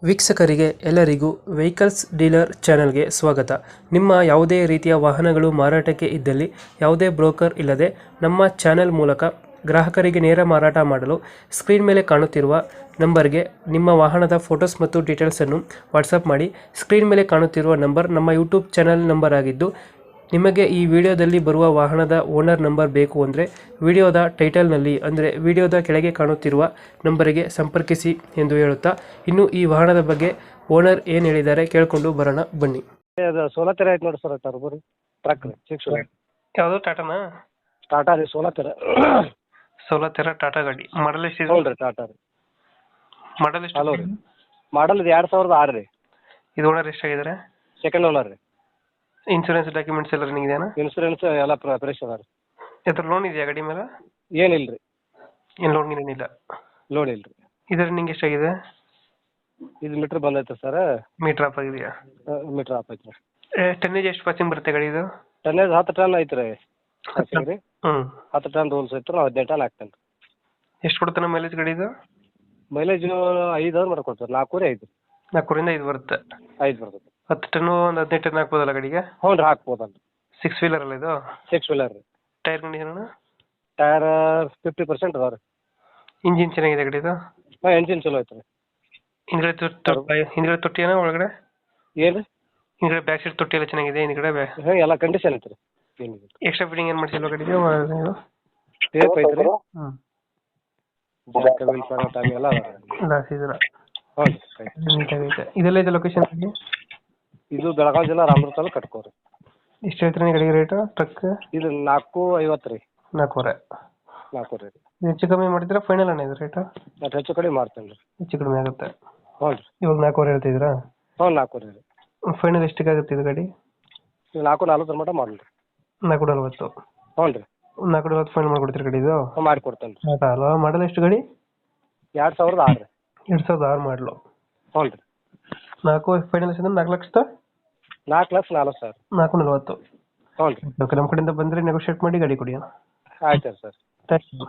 ವೀಕ್ಷಕರಿಗೆ ಎಲ್ಲರಿಗೂ vehicles dealer ಚಾನೆಲ್ಗೆ ಸ್ವಾಗತ. ನಿಮ್ಮ ಯಾವುದೇ ರೀತಿಯ ವಾಹನಗಳು ಮಾರಾಟಕ್ಕೆ ಇದ್ದಲ್ಲಿ ಯಾವುದೇ ಬ್ರೋಕರ್ ಇಲ್ಲದೆ ನಮ್ಮ ಚಾನೆಲ್ ಮೂಲಕ ಗ್ರಾಹಕರಿಗೆ ನೇರ ಮಾರಾಟ ಮಾಡಲು ಸ್ಕ್ರೀನ್ ಮೇಲೆ ಕಾಣುತ್ತಿರುವ ನಂಬರ್ಗೆ ನಿಮ್ಮ ವಾಹನದ ಫೋಟೋಸ್ ಮತ್ತು ಡೀಟೇಲ್ಸನ್ನು ವಾಟ್ಸಪ್ ಮಾಡಿ. ಸ್ಕ್ರೀನ್ ಮೇಲೆ ಕಾಣುತ್ತಿರುವ ನಂಬರ್ ನಮ್ಮ ಯೂಟ್ಯೂಬ್ ಚಾನೆಲ್ ನಂಬರ್ ಆಗಿದ್ದು, ನಿಮಗೆ ಈ ವಿಡಿಯೋದಲ್ಲಿ ಬರುವ ವಾಹನದ ಓನರ್ ನಂಬರ್ ಬೇಕು ಅಂದರೆ ವಿಡಿಯೋದ ಟೈಟಲ್ನಲ್ಲಿ ಅಂದರೆ ವಿಡಿಯೋದ ಕೆಳಗೆ ಕಾಣುತ್ತಿರುವ ನಂಬರಿಗೆ ಸಂಪರ್ಕಿಸಿ ಎಂದು ಹೇಳುತ್ತಾ, ಇನ್ನು ಈ ವಾಹನದ ಬಗ್ಗೆ ಓನರ್ ಏನು ಹೇಳಿದ್ದಾರೆ ಕೇಳಿಕೊಂಡು ಬರೋಣ ಬನ್ನಿ. ಅದು 16 ತರ ಐತೆ ನೋಡಿ ಸರ್. ಟರ್ಬೋ ಟ್ರಕ್ ರೀ 6 ಯಾವುದು ಟಾಟಾನಾ? ಟಾಟಾ ರೀ 16 ತರ. 16 ತರ ಟಾಟಾ ಗಾಡಿ. ಮಾಡಲ್ ಎಷ್ಟು? ಹ್ಞೂ ರೀ ಟಾಟಾ ರೀ. ಮಾಡಲ್ ಎಷ್ಟು? ಹಲೋ ರೀ, ಮಾಡಲ್ ಇದು 2006 ರೀ. ಇದು ಓನರ್ ಎಷ್ಟಾಗಿದ್ದಾರೆ? ಸೆಕೆಂಡ್ ಓನರ್ ರೀ. ಇನ್ಶೂರೆನ್ಸ್ ಡಾಕ್ಯುಮೆಂಟ್ಸ್ ಎಲ್ಲ ರನ್ನಿಂಗ್ ಇದೆಯಾ? ಇನ್ಸೂರೆನ್ಸ್ ಎಲ್ಲ ಫ್ರೆಶ್ ಅದ ರೀ. ಯಾವ್ದಾರು ಲೋನ್ ಇದೆಯಾ ಗಾಡಿ ಮೇಲೆ? ಏನಿಲ್ಲ ರೀ, ಏನು ಲೋನ್ ಏನಿಲ್ಲ. ಲೋನ್ ಇಲ್ಲ ರೀ. ಇದು ರನ್ನಿಂಗ್ ಎಷ್ಟಾಗಿದೆ? ಇದು ಮೀಟ್ರ್ ಬಂದೈತೆ ಸರ್. ಮೀಟರ್ ಆಫ್ ಆಗಿದೆಯಾ? ಮೀಟ್ರ್ ಆಫ್ ಐತೆ ರೀ. ಟನ್ನೇಜ್ ಎಷ್ಟು ಪಾಸಿಂಗ್ ಬರುತ್ತೆ ಗಾಡಿ ಇದು? ಟನ್ನೇಜ್ 10 ಟನ್ ಐತೆ ರೀ. ರೀ ಹ್ಞೂ 10 ಟನ್ ರೂಲ್ಸ್ ಐತೆ ರೀ. ನಾವು 18 ಟನ್ ಹಾಕ್ತೇನೆ ರೀ. ಎಷ್ಟು ಕೊಡ್ತಾನೆ ಮೈಲೇಜ್ ಗಾಡಿ ಇದು? ಮೈಲೇಜ್ 5 ಅವ್ರು ಮಾಡ್ಕೊಡ್ತಾರೆ. 4 ರೀ 5 4ರಿಂದ 5 ಬರುತ್ತೆ. 5 ಬರ್ತದೆ. 10 ಟನ್ನು ಒಂದು 15 ಟನ್ ಹಾಕ್ಬೋದಲ್ಲ ಗಾಡಿಗೆ? ಹ್ಞೂ ರೀ, ಹಾಕ್ಬೋದಲ್ಲ. 6 ವೀಲರ್ ಅಲ್ಲ ಇದು? 6 ವೀಲರ್ ರೀ. Tyre condition? ಟೈರ್ 50% ಅದಾವ ರೀ. ಇಂಜಿನ್ ಚೆನ್ನಾಗಿದೆ ಗಾಡಿದು? ಹಾಂ, ಎಂಜಿನ್ ಚಲೋ ಐತೆ ರೀ. ಹಿಂದ್ಗಡೆ ತೊಟ್ಟಿ ಏನೋ ಒಳಗಡೆ? ಏನು ರೀ? ಹಿಂದ್ಗಡೆ ಬ್ಯಾಕ್ ಸೈಡ್ ತೊಟ್ಟಿ ಎಲ್ಲ ಚೆನ್ನಾಗಿದೆ. ಹಿಂದ್ಗಡೆ ಹಾಂ, ಎಲ್ಲ ಕಂಡೀಷನ್ ಐತೆ ರೀ. ಏನಿದೆ, ಎಕ್ಸ್ಟ್ರಾ ಫಿಟ್ಟಿಂಗ್ ಏನು ಮಾಡಿಸಿಲ್ವ ಗಾಡಿಗೆ? ಟೇಪ್ ಐತೆ ರೀ. ಹ್ಞೂ ಜಾಕ್ ವೀಲ್ ಪ್ಯಾನಲ್ ಟೈಮ್ ಎಲ್ಲ ಅದಾವ ರೀ. ಇಲ್ಲ ಸೀಸರ ಹ್ಞೂ ರೀ. ನೀಟಾಗೈತೆ. ಇದೆಲ್ಲ ಇದೆ ಲೊಕೇಶನ್? ಇದು ಬೆಳಗಾವಿ ಜಿಲ್ಲಾ ರಾಮದುರ್ಗ ತಾಲೂಕು ಕಟ್ಕೋರಿ. ಎಷ್ಟು ಹೇಳ್ತೀರಿ ಗಾಡಿಗೆ ರೇಟು ಟ್ರಕ್? ಇದು 450 ರೀ. 4.5? 4 ರೀ. ಹೆಚ್ಚು ಕಮ್ಮಿ ಮಾಡಿದ್ರೆ ಫೈನಲ್ ಅಣ್ಣ ಇದು ರೇಟು? ಮತ್ತು ಹೆಚ್ಚು ಕಡಿಮೆ ಮಾಡ್ತೇನೆ ರೀ. ಹೆಚ್ಚು ಕಡಿಮೆ ಆಗುತ್ತೆ. ಹ್ಞೂ ರೀ. ಇವಾಗ 4.5 ಹೇಳ್ತಿದ್ದೀರಾ? ಹ್ಞೂ 4 ರೀ. ಫೈನಲ್ ಎಷ್ಟಕ್ಕೆ ಆಗುತ್ತೆ ಇದು ಗಾಡಿ? ಇದು 440 ಮಟ್ಟ ಮಾಡಲಿ ರೀ. 4.40? ಹ್ಞೂ ರೀ. 4.40 ಫೈನಲ್ ಮಾಡ್ಕೊಡ್ತೀರಿ ಗಾಡಿ ಇದು? ಹ್ಞೂ, ಮಾಡಿಕೊಡ್ತೇನೆ ರೀ. ಟಾಟಾ ಅಲ್ವಾ? ಮಾಡಲ್ ಎಷ್ಟು ಗಾಡಿ? 2006 ರೀ. 2006 ಮಾಡಲು? ಹ್ಞೂ ರೀ. 4 ಫೈನಲ್ ಎಷ್ಟು? 4,40,000? 4,40,000. 440? ಹ್ಞೂ ರೀ. ಓಕೆ, ನಮ್ಮ ಕಡೆಯಿಂದ ಬಂದರೆ ನೆಗೋಷಿಯೇಟ್ ಮಾಡಿ ಗಾಡಿ ಕೊಡಿ. ಆಯ್ತು sir. Thank you.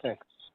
Thank you.